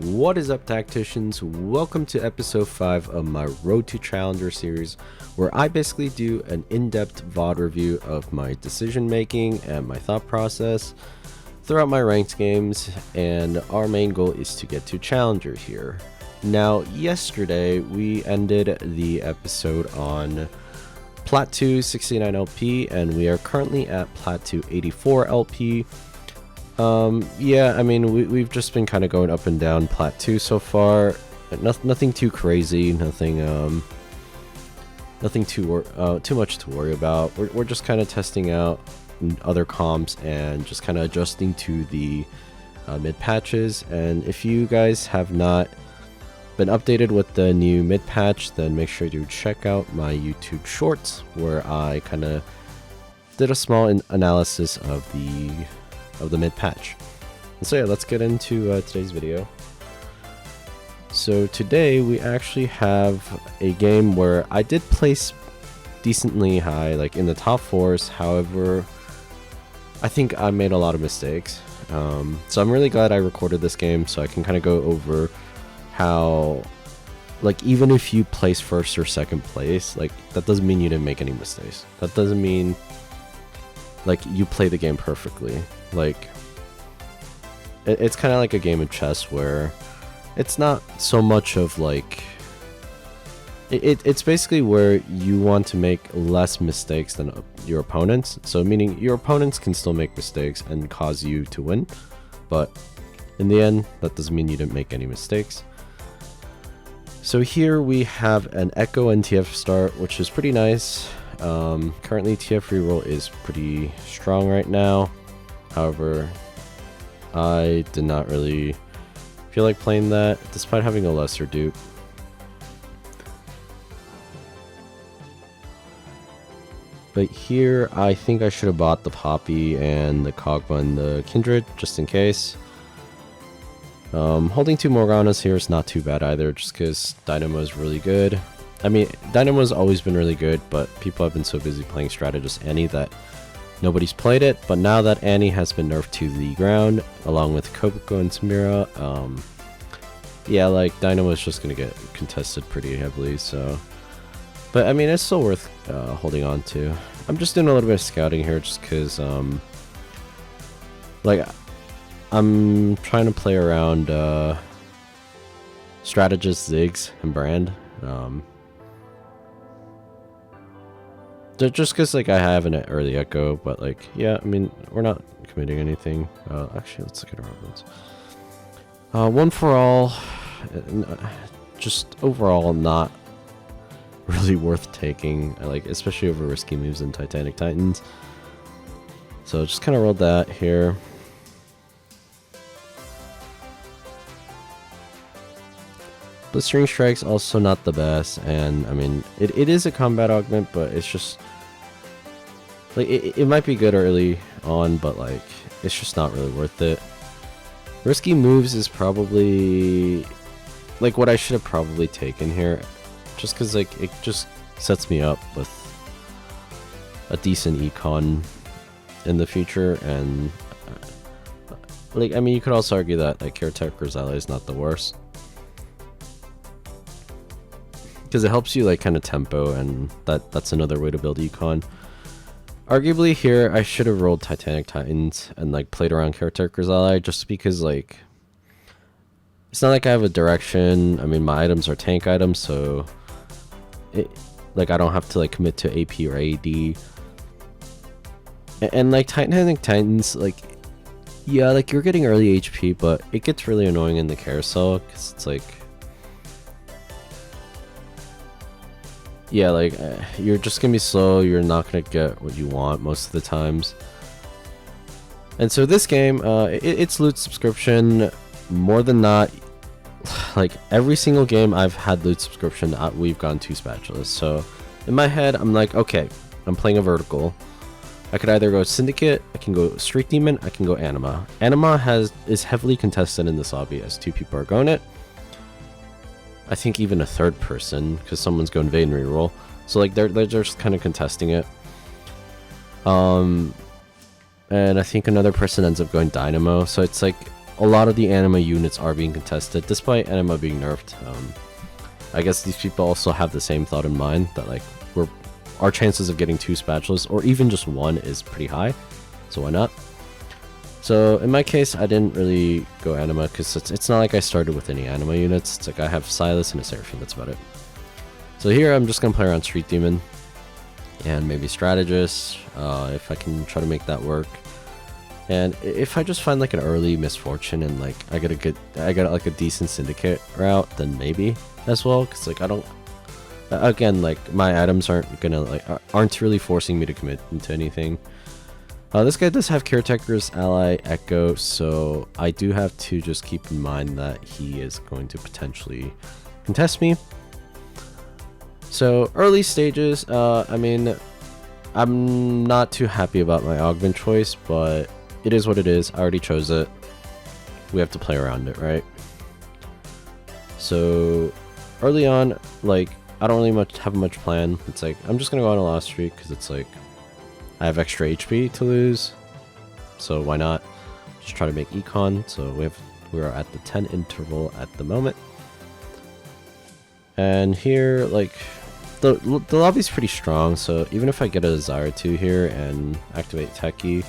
What is up, tacticians? Welcome to episode 5 of my Road to Challenger series, where I basically do an in-depth VOD review of my decision making and my thought process throughout my ranked games, and our main goal is to get to Challenger here. Now, yesterday we ended the episode on plat 2 69 LP, and we are currently at plat 2 84 LP. Yeah, I mean, we've just been kind of going up and down plat 2 so far. Nothing too crazy, nothing too much to worry about. We're just kind of testing out other comps and just kind of adjusting to the mid patches. And if you guys have not been updated with the new mid patch, then make sure to check out my YouTube shorts, where I kind of did a small analysis of the mid patch. And so yeah, let's get into today's video. So today we actually have a game where I did place decently high, like in the top 4s. However, I think I made a lot of mistakes. So I'm really glad I recorded this game so I can kind of go over how, like, even if you place first or second place, like, that doesn't mean you didn't make any mistakes. That doesn't mean like you play the game perfectly. Like, it's kind of like a game of chess where it's not so much of like it's basically where you want to make less mistakes than your opponents. So meaning your opponents can still make mistakes and cause you to win, but in the end that doesn't mean you didn't make any mistakes. So here we have an Echo and TF start, which is pretty nice. Currently TF reroll is pretty strong right now. However, I did not really feel like playing that despite having a lesser dupe. But here I think I should have bought the Poppy and the Kog'Maw and the Kindred just in case. Holding 2 Morganas here is not too bad either, just because Dynamo is really good. I mean, Dynamo's always been really good, but people have been so busy playing Strategist Annie that nobody's played it. But now that Annie has been nerfed to the ground, along with Koboko and Samira, yeah, like, Dynamo is just going to get contested pretty heavily, so... But, I mean, it's still worth holding on to. I'm just doing a little bit of scouting here, just because, like, I'm trying to play around Strategist, Ziggs, and Brand. Just because, like, I have an early Echo, but, like, yeah, I mean, we're not committing anything. Actually, let's look at our opponents. One for all, just overall not really worth taking, like, especially over risky moves in Titanic Titans. So just kind of rolled that here. Blistering Strike's also not the best, and I mean, it is a combat augment, but it's just like it might be good early on, but like it's just not really worth it. Risky moves is probably like what I should have probably taken here, just because like it just sets me up with a decent econ in the future. And like, I mean, you could also argue that like Caretaker's Ally is not the worst, because it helps you like kind of tempo, and that's another way to build econ. Arguably here I should have rolled Titanic Titans and like played around Caretaker's Ally, just because like it's not like I have a direction. I mean, my items are tank items, so it, like, I don't have to like commit to AP or AD. And like Titanic Titans, like, yeah, like you're getting early HP, but it gets really annoying in the carousel, because it's like, yeah, like, you're just gonna be slow, you're not gonna get what you want most of the times. And so this game, it's loot subscription. More than not, like, every single game I've had loot subscription, we've gone 2 spatulas. So in my head, I'm like, okay, I'm playing a vertical. I could either go Syndicate, I can go Street Demon, I can go Anima. Anima is heavily contested in this lobby, as 2 people are going it. I think even a 3rd person, because someone's going Vayne reroll. So like they're just kind of contesting it. And I think another person ends up going Dynamo. So it's like a lot of the anima units are being contested, despite anima being nerfed. I guess these people also have the same thought in mind, that like our chances of getting 2 spatulas, or even just 1, is pretty high, so why not? So in my case, I didn't really go anima, because it's not like I started with any anima units. It's like I have Silas and a Seraphine, that's about it. So here I'm just gonna play around Street Demon, and maybe Strategist, if I can try to make that work. And if I just find like an early Misfortune and like I got like a decent Syndicate route, then maybe as well, because like I don't, again, like my items aren't really forcing me to commit into anything. This guy does have Caretaker's ally Echo, so I do have to just keep in mind that he is going to potentially contest me. So early stages, I mean, I'm not too happy about my augment choice, but it is what it is. I already chose it. We have to play around it, right? So early on, like, I don't really have much plan. It's like I'm just gonna go on a loss streak because it's like I have extra HP to lose, so why not just try to make econ. So we're at the 10 interval at the moment, and here like the lobby's pretty strong. So even if I get a Desire 2 here and activate Techie,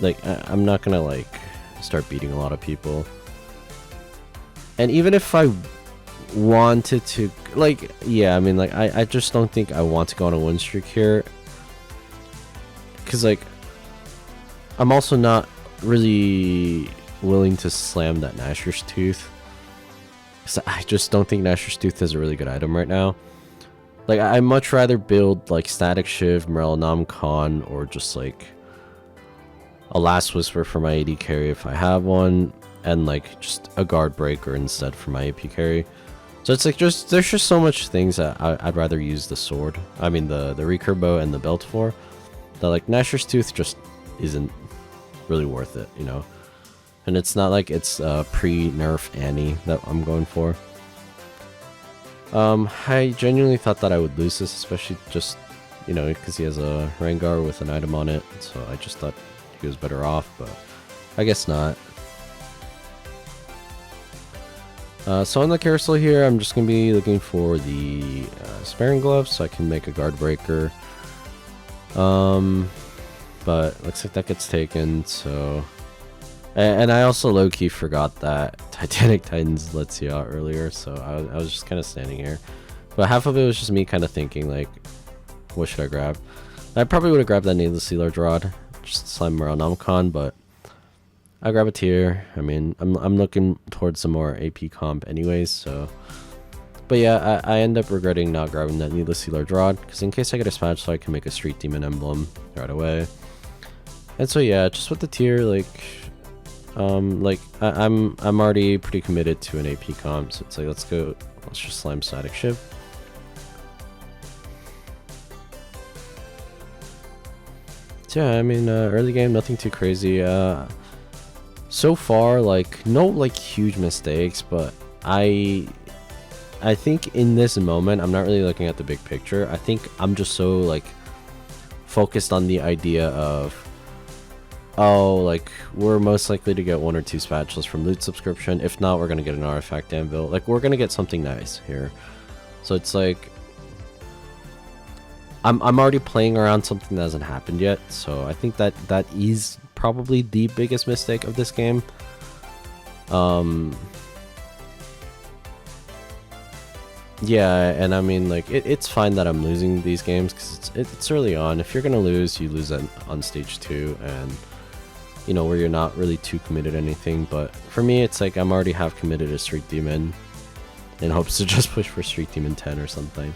like I'm not gonna like start beating a lot of people. And even if I wanted to, like, yeah, I mean, like I just don't think I want to go on a win streak here, because like I'm also not really willing to slam that Gnasher's Tooth, because I just don't think Gnasher's Tooth is a really good item right now. Like I much rather build like Static Shiv, Morel Namcon, or just like a Last Whisper for my AD carry if I have one, and like just a Guard Breaker instead for my AP carry. So it's like there's just so much things that I'd rather use the sword, I mean the recurve bow and the belt for, that like Gnasher's Tooth just isn't really worth it, you know. And it's not like it's pre-nerf Annie that I'm going for. I genuinely thought that I would lose this, especially just, you know, because he has a Rengar with an item on it, so I just thought he was better off, but I guess not. So on the carousel here, I'm just going to be looking for the Sparing Glove so I can make a Guard Breaker. But looks like that gets taken, so... And I also low-key forgot that Titanic Titans lets you out earlier, so I was just kind of standing here. But half of it was just me kind of thinking, like, what should I grab? I probably would have grabbed that Needlessly Large Rod, just slam around Namcon, but I'll grab a tier. I mean, I'm looking towards some more AP comp anyways, so... But yeah, I end up regretting not grabbing that Needlessly Large Rod, because in case I get a smash, so I can make a Street Demon emblem right away. And so yeah, just with the tier, like... I'm already pretty committed to an AP comp, so it's like, let's just slam Static Shiv. So yeah, I mean, early game, nothing too crazy. So far, like, no, like, huge mistakes, but I think in this moment, I'm not really looking at the big picture. I think I'm just so, like, focused on the idea of, oh, like, we're most likely to get 1 or 2 spatulas from loot subscription. If not, we're gonna get an artifact anvil. Like, we're gonna get something nice here. So it's like, I'm already playing around something that hasn't happened yet. So I think that is probably the biggest mistake of this game. Yeah, and I mean, like, it's fine that I'm losing these games because it's early on. If you're gonna lose, you lose on stage 2, and you know, where you're not really too committed to anything. But for me, it's like I'm already half committed to Street Demon in hopes to just push for Street Demon 10 or something.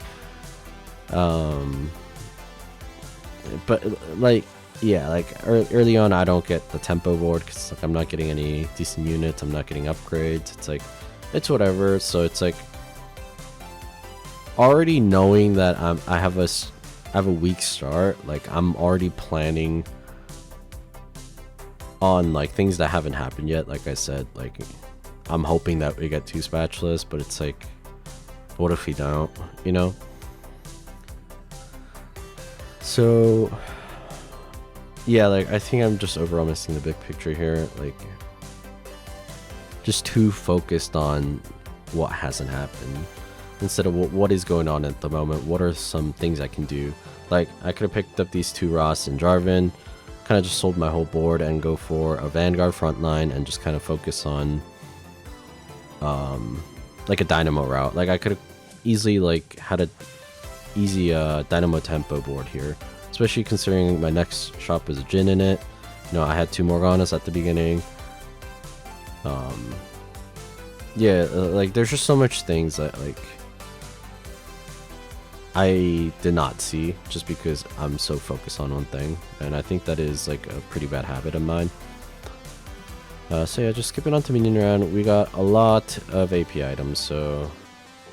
But like, yeah, like early on, I don't get the tempo board because like I'm not getting any decent units. I'm not getting upgrades. It's like, it's whatever. So it's like, already knowing that I have a weak start. Like, I'm already planning on like things that haven't happened yet. Like I said, like I'm hoping that we get 2 spatulas, but it's like, what if we don't, you know? So yeah, like I think I'm just overall missing the big picture here. Like, just too focused on what hasn't happened instead of what is going on at the moment. What are some things I can do? Like, I could have picked up these 2 Ross and Jarvan, kind of just sold my whole board and go for a Vanguard frontline and just kind of focus on like a Dynamo route. Like, I could have easily like had a easy Dynamo tempo board here, especially considering my next shop was a Jhin in it. You know, I had 2 Morganas at the beginning. Yeah, like there's just so much things that like I did not see just because I'm so focused on one thing, and I think that is like a pretty bad habit of mine. So yeah, just skipping on to minion round, we got a lot of AP items, so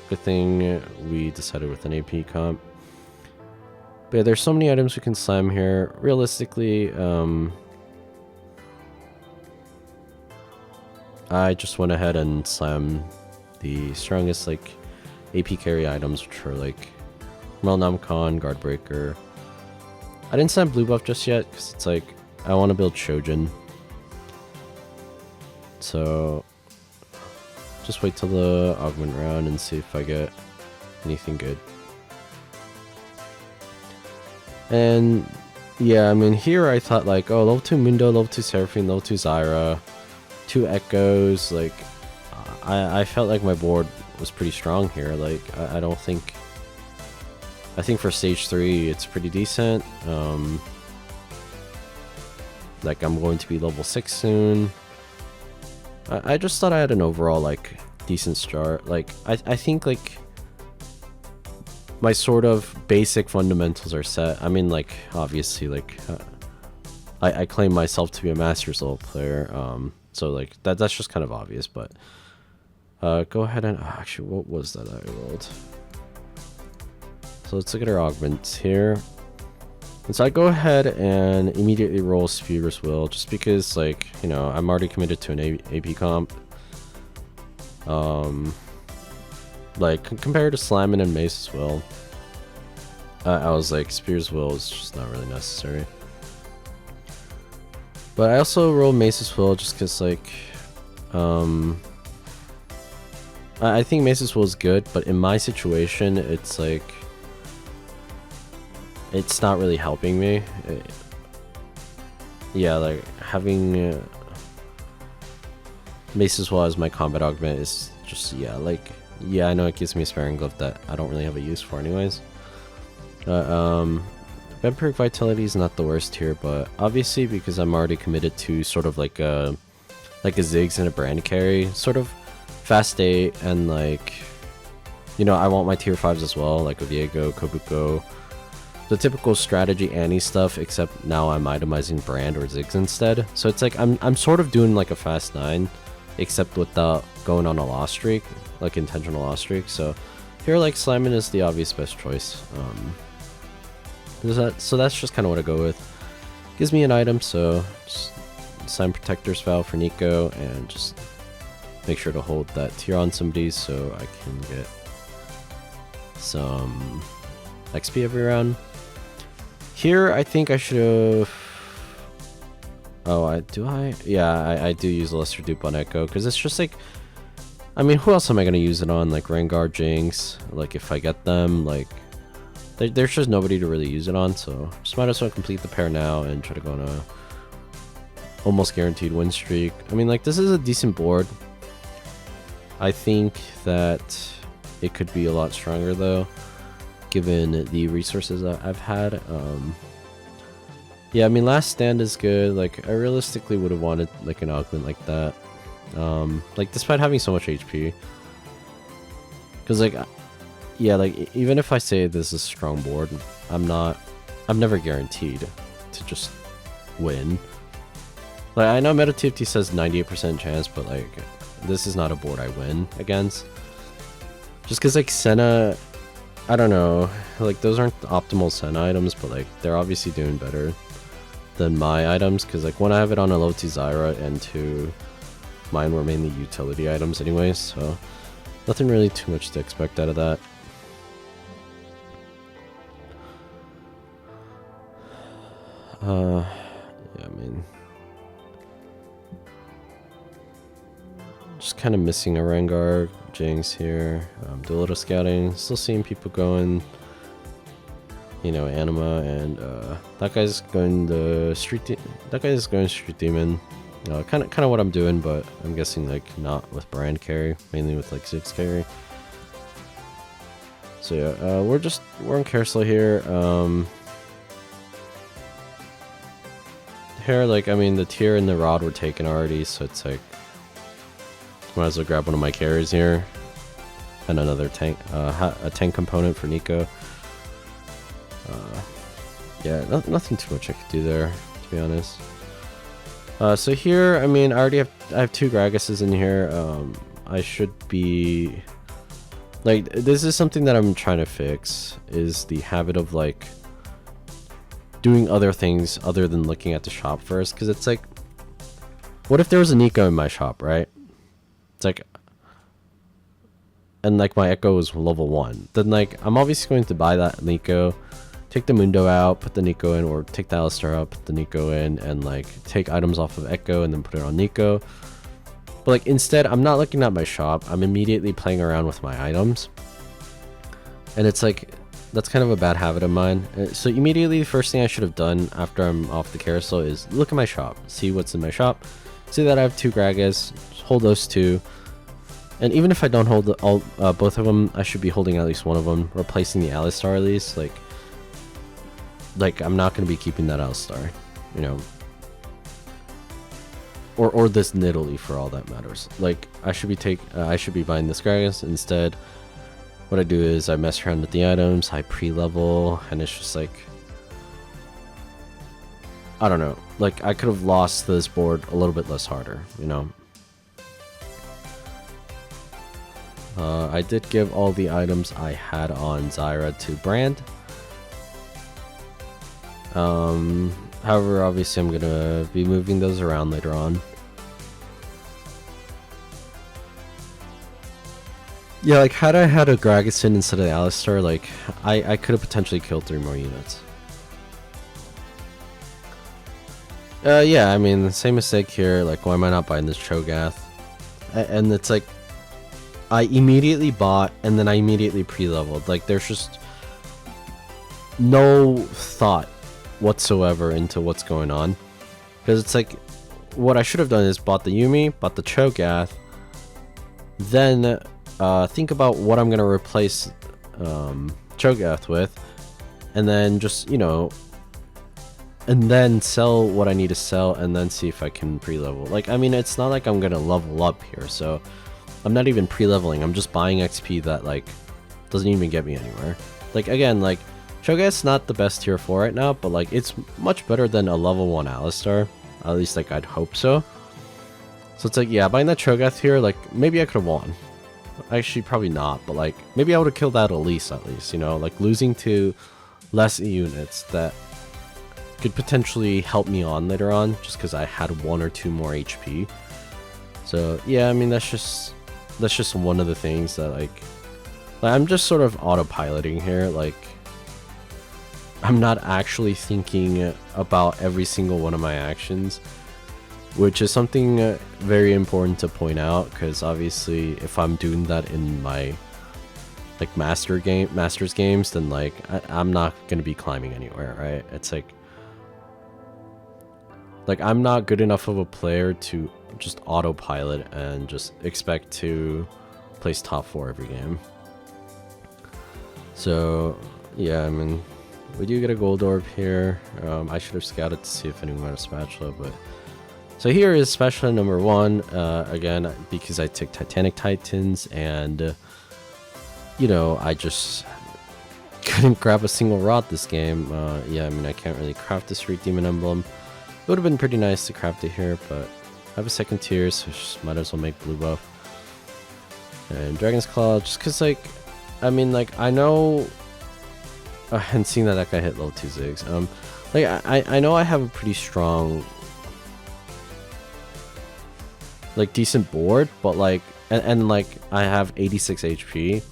good thing we decided with an AP comp. But yeah, there's so many items we can slam here. Realistically, I just went ahead and slammed the strongest like AP carry items, which are like Melnamcon, Guardbreaker. I didn't slam blue buff just yet because it's like I want to build Shojin. So just wait till the augment round and see if I get anything good. And yeah, I mean here I thought like, oh, level 2 Mundo, level 2 Seraphine, level 2 Zyra, 2 Echoes. Like I felt like my board was pretty strong here. Like I don't think, I think for stage 3 it's pretty decent. Like I'm going to be level 6 soon. I just thought I had an overall like decent start. Like I think like my sort of basic fundamentals are set. I mean, like obviously like I claim myself to be a Masters level player. So like that's just kind of obvious, but go ahead and actually, what was that I rolled? So let's look at our augments here. And so I go ahead and immediately roll Spear's Will, just because, like, you know, I'm already committed to an AP comp. Like, compared to Slamming and Mace's Will, I was like, Spear's Will is just not really necessary. But I also roll Mace's Will just because, like, I think Mace's Will is good, but in my situation, it's like, it's not really helping me. Yeah, like having Mace's Will as my combat augment is just, yeah, like, yeah, I know it gives me a Sparing Glove that I don't really have a use for anyways. Vampiric Vitality is not the worst here, but obviously because I'm already committed to sort of like a Ziggs and a Brand carry, sort of fast 8, and like, you know, I want my tier 5s as well, like Viego, Kobuko, the typical strategy Annie stuff, except now I'm itemizing Brand or Ziggs instead. So it's like I'm sort of doing like a fast 9, except without going on a loss streak, like intentional loss streak. So here, like, Slimin is the obvious best choice. So that's just kind of what I go with. Gives me an item, so just Slime Protector's Vow for Nico, and just make sure to hold that tier on somebody so I can get some XP every round. Here, I think I should have... Oh, Yeah, I do use a Lesser Dupe on Echo, because it's just like... I mean, who else am I going to use it on? Like, Rengar, Jinx, like, if I get them, like... There's just nobody to really use it on, so just might as well complete the pair now and try to go on a almost guaranteed win streak. I mean, like, this is a decent board. I think that it could be a lot stronger, though, given the resources that I've had. Yeah, I mean, Last Stand is good. Like, I realistically would have wanted like an augment like that. Like, despite having so much HP, because like, yeah, like even if I say this is a strong board, I'm never guaranteed to just win. Like, I know Meta TFT says 98% chance, but like, this is not a board I win against. Just because like Senna, I don't know, like those aren't the optimal Senna items, but like they're obviously doing better than my items, because like when I have it on a low T Zyra and 2, mine were mainly utility items anyways, so nothing really too much to expect out of that. Yeah, I mean, just kind of missing a Rengar Jinx here. Do a little scouting. Still seeing people going, you know, Anima, and that guy's going the street. That guy is going Street Demon. Kind of what I'm doing, but I'm guessing like not with Brand carry, mainly with like Ziggs carry. So yeah, we're in carousel here. Here, like, I mean, the tier and the rod were taken already, so it's like, might as well grab one of my carries here, and another tank, a tank component for Nico. Yeah, nothing too much I could do there, to be honest. So here, I mean, I have 2 Gragas's in here. I should be, like, this is something that I'm trying to fix, is the habit of, like, doing other things other than looking at the shop first, because it's like, what if there was a Nico in my shop, right? It's like, and like my Echo is level 1, then like I'm obviously going to buy that Nico, take the Mundo out, put the Nico in, or take the Alistar out, put the Nico in, and like take items off of Echo and then put it on Nico. But like instead, I'm not looking at my shop, I'm immediately playing around with my items, and it's like, that's kind of a bad habit of mine. So immediately, the first thing I should have done after I'm off the carousel is look at my shop, see what's in my shop, see that I have 2 Gragas, hold those 2, and even if I don't hold both of them, I should be holding at least one of them, replacing the Alistar at least. Like I'm not going to be keeping that Alistar, you know, or this Nidalee for all that matters. Like I should be buying this Gragas instead. What I do is I mess around with the items, I pre-level, and it's just like, I don't know, like I could have lost this board a little bit less harder, you know. I did give all the items I had on Zyra to Brand. However, obviously I'm gonna be moving those around later on. Yeah, like had I had a Gragas in instead of the Alistar, like I could have potentially killed 3 more units. Yeah, I mean, the same mistake here. Like, why am I not buying this Cho'Gath? And it's like, I immediately bought and then I immediately pre-leveled. Like, there's just no thought whatsoever into what's going on. Because it's like, what I should have done is bought the Yuumi, bought the Cho'Gath, then think about what I'm going to replace Cho'Gath with, and then just, you know, and then sell what I need to sell, and then see if I can pre-level. Like, I mean, it's not like I'm going to level up here, so I'm not even pre-leveling. I'm just buying XP that, like, doesn't even get me anywhere. Like, again, like, Cho'Gath's not the best tier 4 right now, but, like, it's much better than a level 1 Alistar. At least, like, I'd hope so. So it's like, yeah, buying that Cho'Gath here, like, maybe I could have won. Actually, probably not, but like maybe I would have killed that Elise at least, you know, like losing to less units that could potentially help me on later on just because I had 1 or 2 more HP. So yeah, I mean, that's just one of the things that like I'm just sort of autopiloting here. Like I'm not actually thinking about every single one of my actions, which is something very important to point out, because obviously if I'm doing that in my like masters games, then like I'm not gonna be climbing anywhere, right? It's like I'm not good enough of a player to just autopilot and just expect to place top 4 every game. So yeah, I mean, we do get a gold orb here. I should have scouted to see if anyone had a spatula, but so here is spatula number 1, again, because I took Titanic Titans, and, you know, I just couldn't grab a single rod this game. Yeah, I mean, I can't really craft this Street Demon emblem. It would have been pretty nice to craft it here, but I have a second tier, so just might as well make blue buff. And Dragon's Claw, just because, like, I mean, like, I know, and seeing that guy hit level 2 Ziggs, like, I know I have a pretty strong, like, decent board, but like, and like I have 86 HP,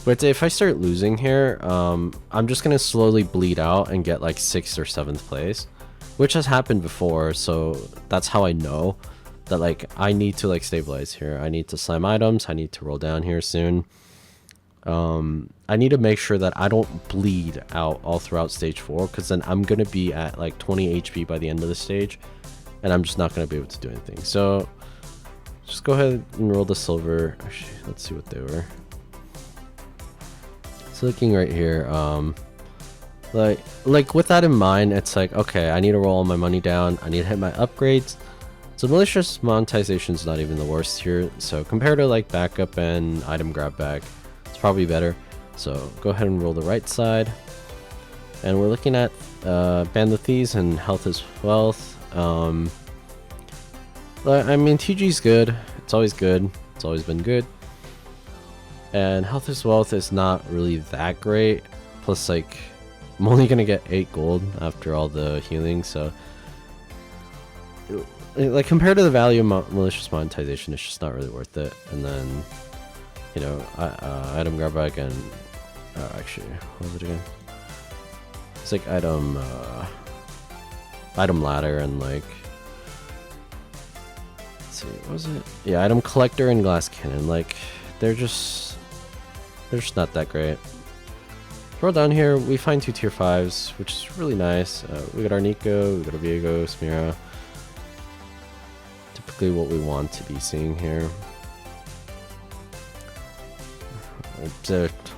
but if I start losing here, I'm just gonna slowly bleed out and get like 6th or 7th place, which has happened before, so that's how I know that like I need to like stabilize here. I need to slam items. I need to roll down here soon. I need to make sure that I don't bleed out all throughout stage 4, because then I'm gonna be at like 20 HP by the end of the stage, and I'm just not gonna be able to do anything. So just go ahead and roll the silver. Actually, let's see what they were. So looking right here, like with that in mind, it's like, okay, I need to roll all my money down. I need to hit my upgrades. So malicious monetization is not even the worst here. So compared to like backup and item grab bag, it's probably better. So go ahead and roll the right side. And we're looking at ban the thieves and health is wealth. I mean, TG's good. It's always good. It's always been good. And health is wealth is not really that great. Plus, like, I'm only gonna get 8 gold after all the healing, so like compared to the value of malicious monetization, it's just not really worth it. And then, you know, item grab bag and actually, what was it again? It's like item ladder and like, let's see, what was it? Yeah, item collector and glass cannon. Like, they're just not that great. Roll down here, we find 2 tier 5s, which is really nice. We got our Nico, we got our Viego, Smira. Typically what we want to be seeing here.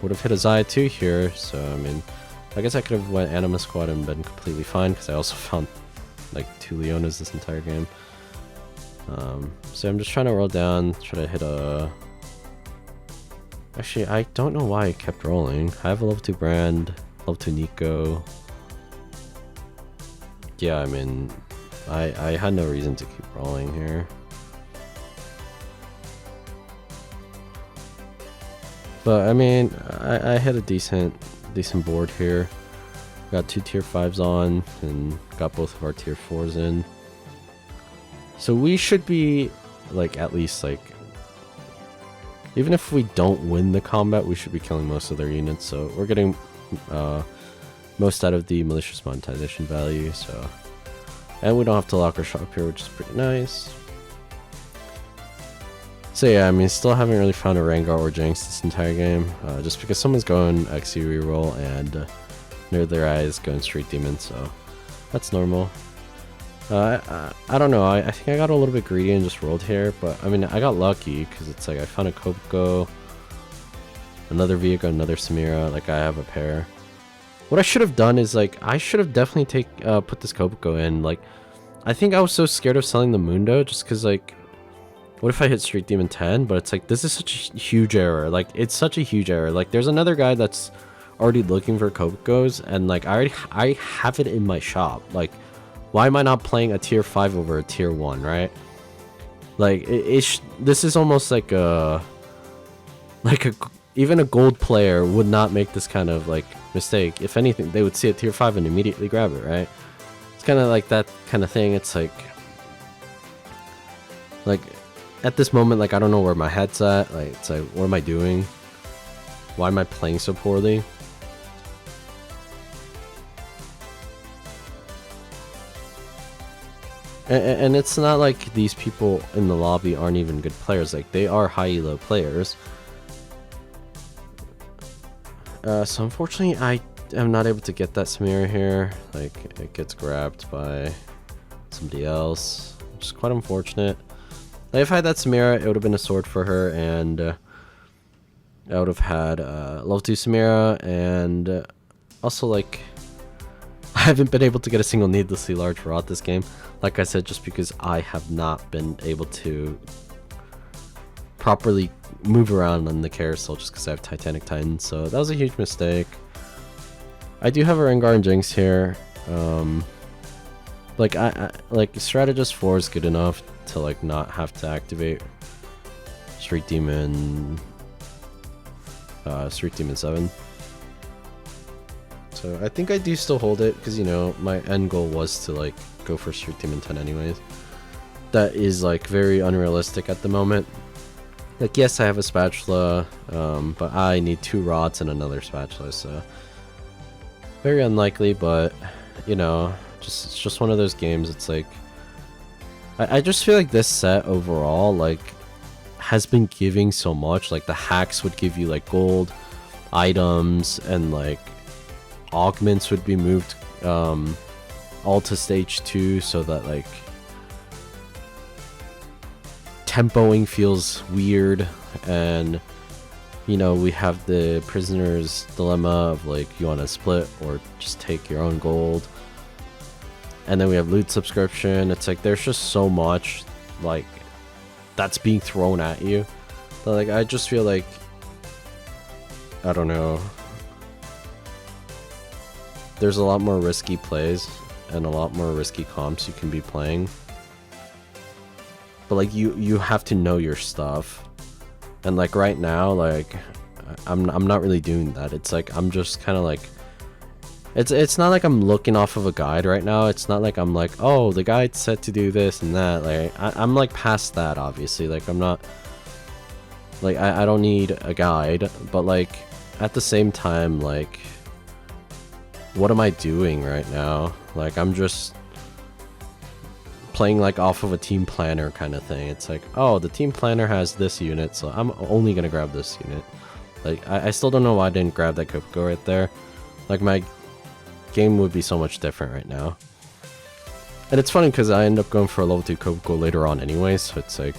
Would have hit a Zaya 2 here, so I mean, I guess I could have went Anima Squad and been completely fine, because I also found like 2 Leonas this entire game. So I'm just trying to roll down, try to hit a... Actually, I don't know why I kept rolling. I have a level 2 Brand, level 2 Nico. Yeah, I mean, I had no reason to keep rolling here. But I mean, I had a decent board here. Got 2 tier 5s on and got both of our tier 4s in. So we should be like at least like, even if we don't win the combat, we should be killing most of their units. So we're getting most out of the malicious monetization value. So, and we don't have to lock our shop here, which is pretty nice. So yeah, I mean, still haven't really found a Rengar or Jinx this entire game, just because someone's going XE reroll and near their eyes going Street Demon, so that's normal. I don't know, I think I got a little bit greedy and just rolled here, but I mean, I got lucky because it's like I found a Kopko, another Viego, another Samira, like I have a pair. What I should have done is like, I should have definitely put this Kopko in. Like, I think I was so scared of selling the Mundo just because like, what if I hit Street Demon 10? But it's like, this is such a huge error. Like, it's such a huge error. Like, there's another guy that's already looking for Kopkos, and like, I have it in my shop. Like, why am I not playing a tier 5 over a tier 1, right? Like, this is almost like even a gold player would not make this kind of like mistake. If anything, they would see a tier 5 and immediately grab it, right? It's kind of like that kind of thing. It's like at this moment, like, I don't know where my head's at. Like, it's like, what am I doing? Why am I playing so poorly? And it's not like these people in the lobby aren't even good players. Like, they are high elo players. So unfortunately, I am not able to get that Samira here. Like, it gets grabbed by somebody else, which is quite unfortunate. Like, if I had that Samira, it would have been a sword for her, and I would have had level 2 Samira, and also, like, I haven't been able to get a single needlessly large rod this game. Like I said, just because I have not been able to properly move around on the carousel just because I have Titanic Titan, so that was a huge mistake. I do have a Rengar and Jinx here. Like, like Strategist 4 is good enough to like not have to activate Street Demon 7. So I think I do still hold it because, you know, my end goal was to like go for Street Demon 10 anyways. That is like very unrealistic at the moment. Like, yes, I have a spatula, but I need 2 rods and another spatula, so very unlikely. But, you know, it's just one of those games. It's like, I just feel like this set overall, like, has been giving so much. Like, the hacks would give you, like, gold items, and, like, augments would be moved all to stage 2, so that, like, tempoing feels weird. And, you know, we have the prisoner's dilemma of, like, you want to split or just take your own gold. And then we have loot subscription. It's like there's just so much, like, that's being thrown at you. But, like, I just feel like, I don't know, there's a lot more risky plays and a lot more risky comps you can be playing. But, like, you have to know your stuff. And, like, right now, like, I'm not really doing that. It's like I'm just kind of like, it's not like I'm looking off of a guide right now. It's not like I'm like, oh, the guide said to do this and that. Like, I'm like past that, obviously. Like, I'm not, like, I don't need a guide. But, like, at the same time, like, what am I doing right now? Like, I'm just playing, like, off of a team planner kind of thing. It's like, oh, the team planner has this unit, so I'm only gonna grab this unit. Like, I still don't know why I didn't grab that Kopko right there. Like, my game would be so much different right now. And it's funny because I end up going for a level 2 Kopko later on anyway, so it's like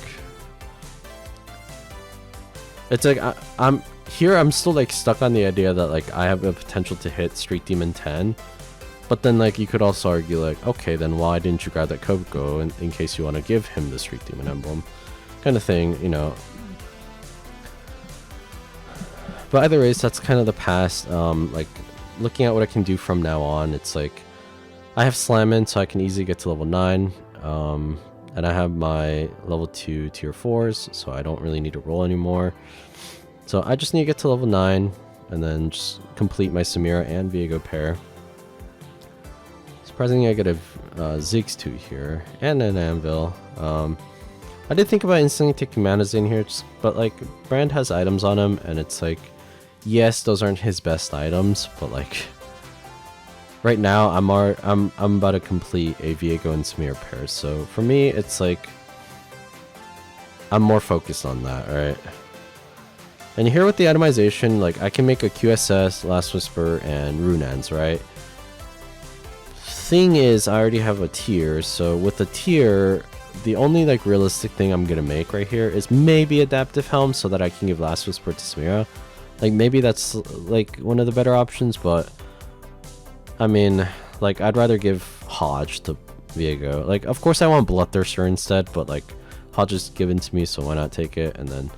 I'm here, I'm still, like, stuck on the idea that, like, I have the potential to hit Street Demon 10. But then, like, you could also argue, like, okay, then why didn't you grab that Kopko in case you want to give him the Street Demon emblem? Kind of thing, you know. But either ways, that's kind of the past. Like, looking at what I can do from now on, it's like I have Slammin', so I can easily get to level 9. And I have my level 2 tier 4s, so I don't really need to roll anymore. So I just need to get to level 9 and then just complete my Samira and Viego pair. Surprisingly, I get a Ziggs 2 here and an Anvil. I did think about instantly taking Manazin here, but, like, Brand has items on him, and it's like, yes, those aren't his best items, but, like, right now I'm about to complete a Viego and Samir pair. So for me, it's like I'm more focused on that, right? And here with the itemization, like, I can make a QSS, Last Whisper, and Runans, right? Thing is, I already have a tier, so with a tier, the only, like, realistic thing I'm gonna make right here is maybe Adaptive Helm so that I can give Last Whisper to Samira. Like, maybe that's, like, one of the better options, but I mean, like, I'd rather give Hodge to Viego. Like, of course I want Bloodthirster instead, but, like, Hodge is given to me, so why not take it? And then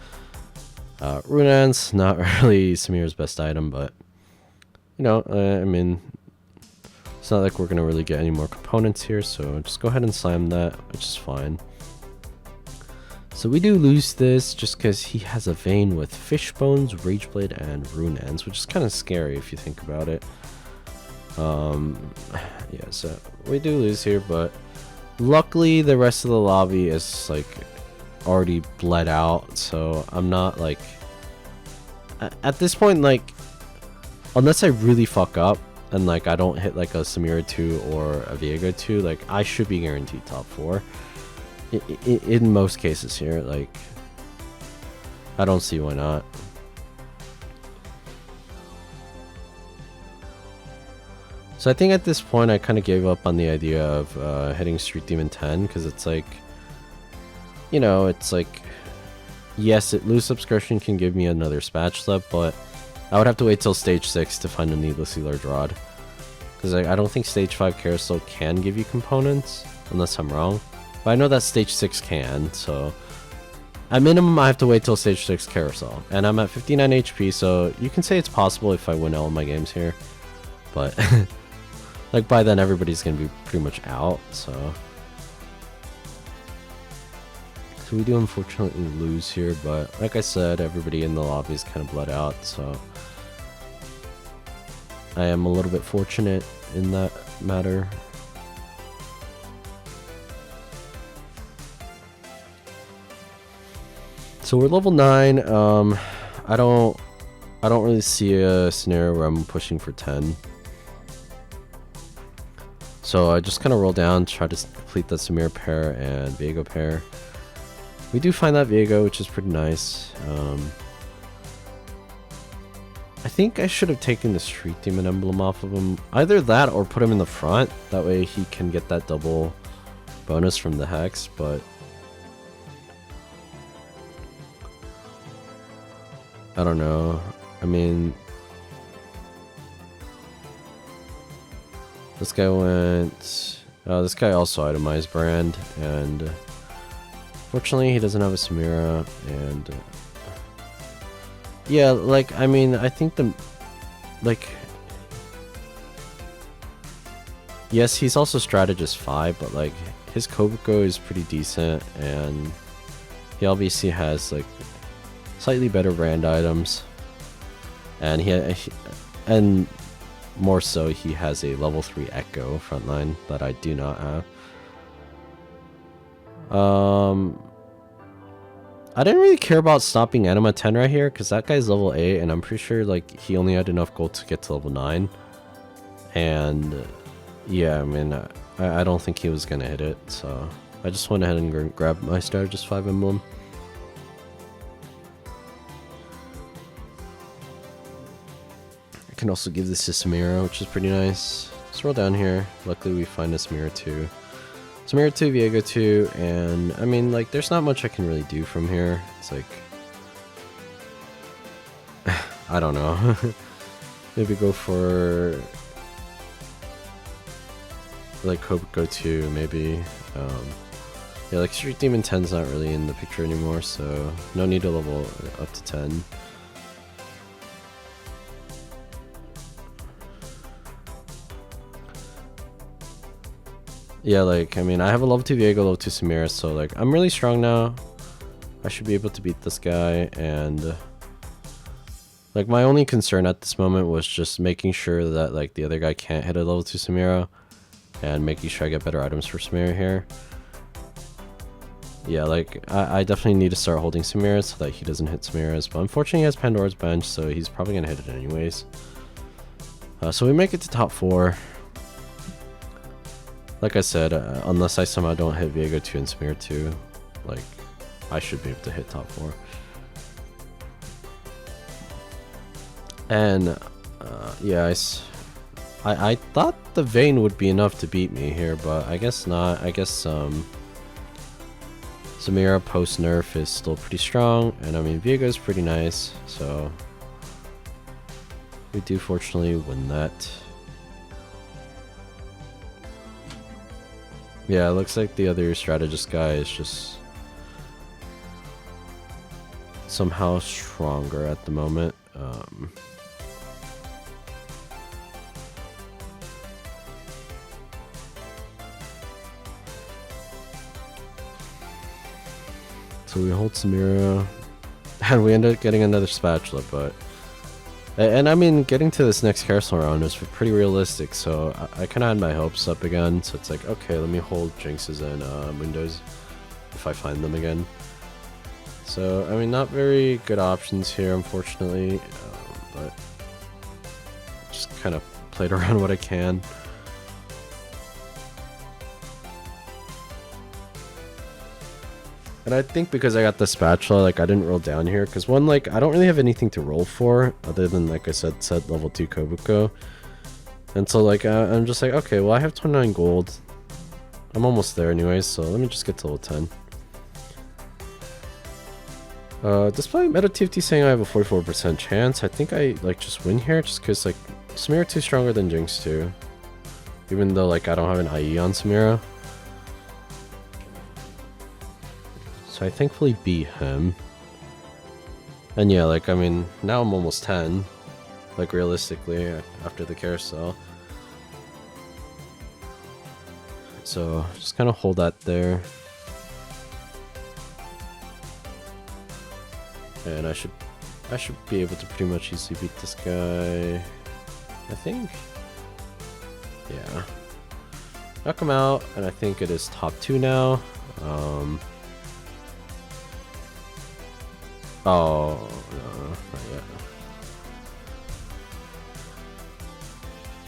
Runan's not really Samira's best item, but, you know, I mean, it's not like we're gonna really get any more components here, so just go ahead and slam that, which is fine. So we do lose this just because he has a vein with Fishbones, Rageblade, and Runans, which is kind of scary if you think about it. Yeah, so we do lose here, but luckily the rest of the lobby is, like, already bled out, so I'm not, like, at this point, like, unless I really fuck up and, like, I don't hit, like, a Samira 2 or a Viego 2, like, I should be guaranteed top 4 in most cases here. Like, I don't see why not. So I think at this point I kind of gave up on the idea of hitting Street Demon 10, because it's like, you know, it's like, yes, Lose Subscription can give me another spatula, but I would have to wait till stage 6 to find a needlessly large rod, because I don't think stage 5 carousel can give you components, unless I'm wrong. But I know that stage 6 can, so at minimum I have to wait till stage 6 carousel, and I'm at 59 HP, so you can say it's possible if I win all my games here, but like, by then everybody's gonna be pretty much out, so we do unfortunately lose here. But like I said, everybody in the lobby is kind of bled out, so I am a little bit fortunate in that matter. So we're level 9. I don't really see a scenario where I'm pushing for 10. So I just kind of roll down, try to complete the Samira pair and Viego pair. We do find that Viego, which is pretty nice. I think I should have taken the Street Demon emblem off of him. Either that or put him in the front. That way he can get that double bonus from the Hex, but I don't know. I mean, this guy went... this guy also itemized Brand, and fortunately he doesn't have a Samira, and yeah, like, I mean, I think yes, he's also strategist 5, but like, his Kobuko is pretty decent, and he obviously has like slightly better brand items, and and more so, he has a level 3 Echo frontline that I do not have. I didn't really care about stopping Anima 10 right here, because that guy's level 8, and I'm pretty sure like he only had enough gold to get to level 9. And yeah, I mean, I don't think he was gonna hit it, so I just went ahead and grabbed my strategist 5 emblem. I can also give this to Samira, which is pretty nice. Let's roll down here. Luckily we find a Samira 2. Samira 2, Viego 2, and I mean, like, there's not much I can really do from here. It's like, I don't know. Maybe go for like Kobuko 2, maybe. Yeah, like Street Demon 10's not really in the picture anymore, so no need to level up to 10. Yeah, like, I mean, I have a level 2 Viego, level 2 Samira, so like, I'm really strong now. I should be able to beat this guy, and like, my only concern at this moment was just making sure that like the other guy can't hit a level 2 Samira, and making sure I get better items for Samira here. Yeah, like, I definitely need to start holding Samira so that he doesn't hit Samira's, but unfortunately he has Pandora's Bench, so he's probably gonna hit it anyways. So we make it to top 4. Like I said, unless I somehow don't hit Viego 2 and Samira 2, like, I should be able to hit top 4. And, yeah, I thought the Vayne would be enough to beat me here, but I guess not. I guess, Samira post-nerf is still pretty strong, and I mean, Viego's pretty nice, so we do fortunately win that. Yeah, it looks like the other strategist guy is just somehow stronger at the moment. So we hold Samira, and we end up getting another spatula, but... And I mean, getting to this next carousel round is pretty realistic, so I kind of had my hopes up again, so it's like, okay, let me hold Jinxes and Mundos if I find them again. So, I mean, not very good options here, unfortunately, but just kind of played around what I can. And I think because I got the spatula, like, I didn't roll down here, because one, like, I don't really have anything to roll for, other than, like I said, set level 2 Kobuko. And so, like, I'm just like, okay, well, I have 29 gold. I'm almost there anyways, so let me just get to level 10. Despite Meta TFT saying I have a 44% chance, I think I, like, just win here, just because, like, Samira 2 is stronger than Jinx 2. Even though, like, I don't have an IE on Samira. So I thankfully beat him. And yeah, like, I mean, now I'm almost 10. Like, realistically, after the carousel. So, just kind of hold that there. And I should be able to pretty much easily beat this guy, I think. Yeah. Knock him out, and I think it is top 2 now. Oh, no,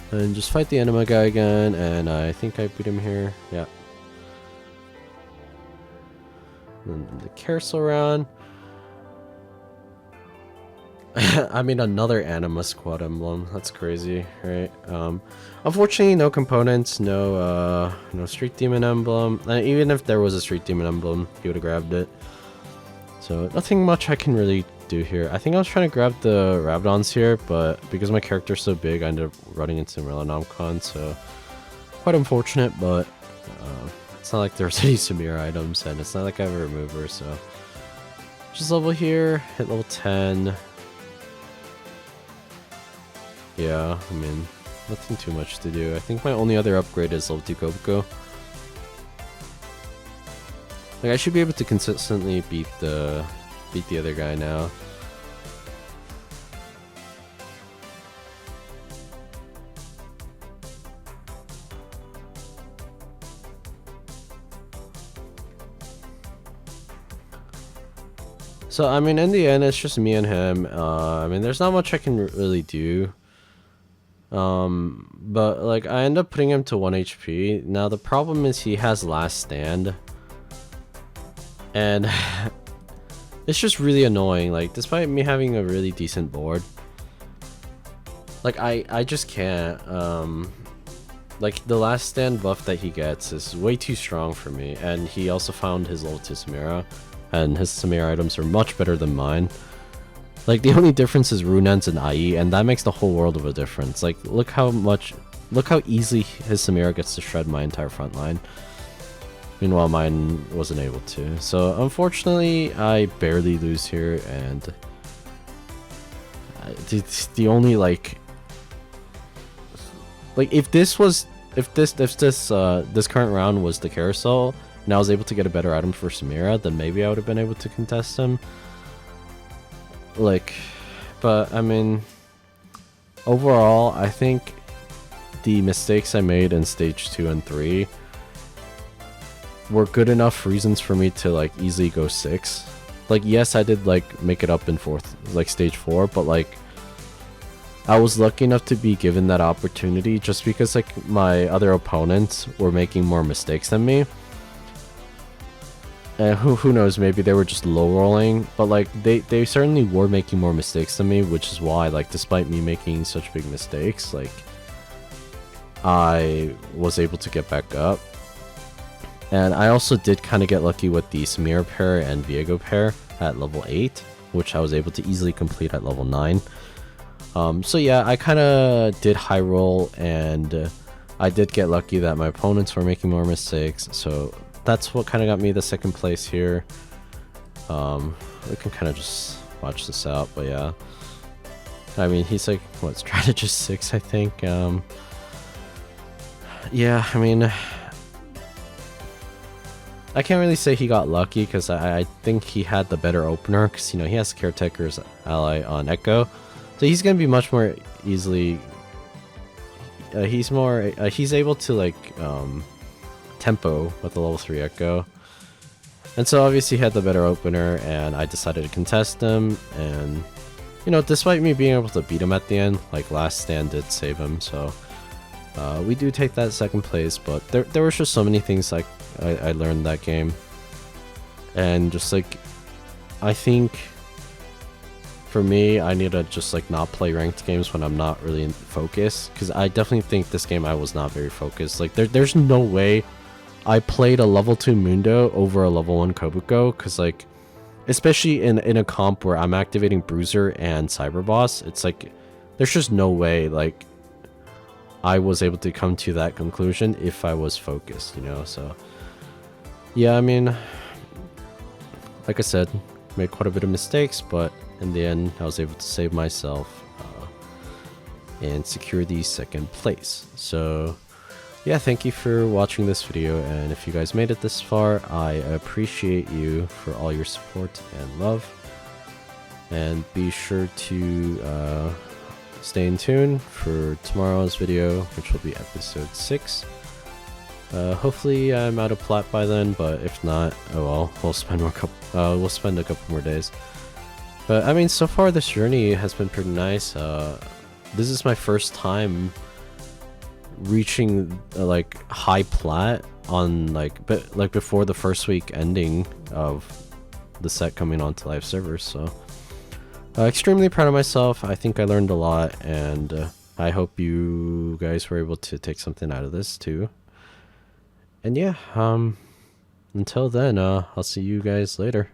not And just fight the anima guy again, and I think I beat him here. Yeah. And the carousel round. I mean, another anima squad emblem. That's crazy, right? Unfortunately, no components, no street demon emblem. Even if there was a street demon emblem, he would have grabbed it. So nothing much I can really do here. I think I was trying to grab the Rabadons here, but because my character's so big, I ended up running into Melanomcon, so quite unfortunate, but it's not like there's any Samira items, and it's not like I have a remover, so just level here, hit level 10. Yeah, I mean, nothing too much to do. I think my only other upgrade is level 2 Kobuko. Like, I should be able to consistently beat the other guy now. So, I mean, in the end, it's just me and him. I mean, there's not much I can really do. But, like, I end up putting him to 1 HP. Now, the problem is he has Last Stand. And it's just really annoying. Like, despite me having a really decent board, like, I just can't. Like, the Last Stand buff that he gets is way too strong for me. And he also found his level 2 Samira. And his Samira items are much better than mine. Like, the only difference is Runens and IE, and that makes the whole world of a difference. Like, look how easily his Samira gets to shred my entire front line. Meanwhile, mine wasn't able to. So, unfortunately, I barely lose here, and the only, like, if this current round was the carousel, and I was able to get a better item for Samira, then maybe I would have been able to contest him. Like, but I mean, overall, I think the mistakes I made in stage 2 and 3 were good enough reasons for me to, like, easily go 6. Like, yes, I did, like, make it up in stage 4, but, like, I was lucky enough to be given that opportunity just because, like, my other opponents were making more mistakes than me. And who knows, maybe they were just low rolling, but, like, they certainly were making more mistakes than me, which is why, like, despite me making such big mistakes, like, I was able to get back up. And I also did kind of get lucky with the Samira pair and Viego pair at level 8, which I was able to easily complete at level 9. So yeah, I kind of did high roll, and I did get lucky that my opponents were making more mistakes, so that's what kind of got me the second place here. We can kind of just watch this out, but yeah. I mean, he's like, what, strategist 6, I think. Yeah, I mean, I can't really say he got lucky, because I think he had the better opener, because, you know, he has Caretaker's ally on Echo. So he's going to be much more easily... he's able to, like, tempo with the level 3 Echo. And so obviously he had the better opener, and I decided to contest him, and, you know, despite me being able to beat him at the end, like, Last Stand did save him, so we do take that second place. But there was just so many things, like, I learned that game, and just, like, I think for me, I need to just, like, not play ranked games when I'm not really in focus, because I definitely think this game I was not very focused. Like, there's no way I played a level 2 Mundo over a level 1 Kobuko, because, like, especially in a comp where I'm activating Bruiser and Cyber Boss, it's like, there's just no way, like, I was able to come to that conclusion if I was focused, you know. So yeah, I mean, like I said, made quite a bit of mistakes, but in the end, I was able to save myself and secure the second place. So yeah, thank you for watching this video, and if you guys made it this far, I appreciate you for all your support and love. And be sure to stay in tune for tomorrow's video, which will be episode 6. Hopefully I'm out of plat by then, but if not, oh well, we'll spend a couple more days. But I mean, so far this journey has been pretty nice. This is my first time reaching like high plat on like before the first week ending of the set coming onto live servers. So extremely proud of myself. I think I learned a lot, and I hope you guys were able to take something out of this too. And yeah, until then, I'll see you guys later.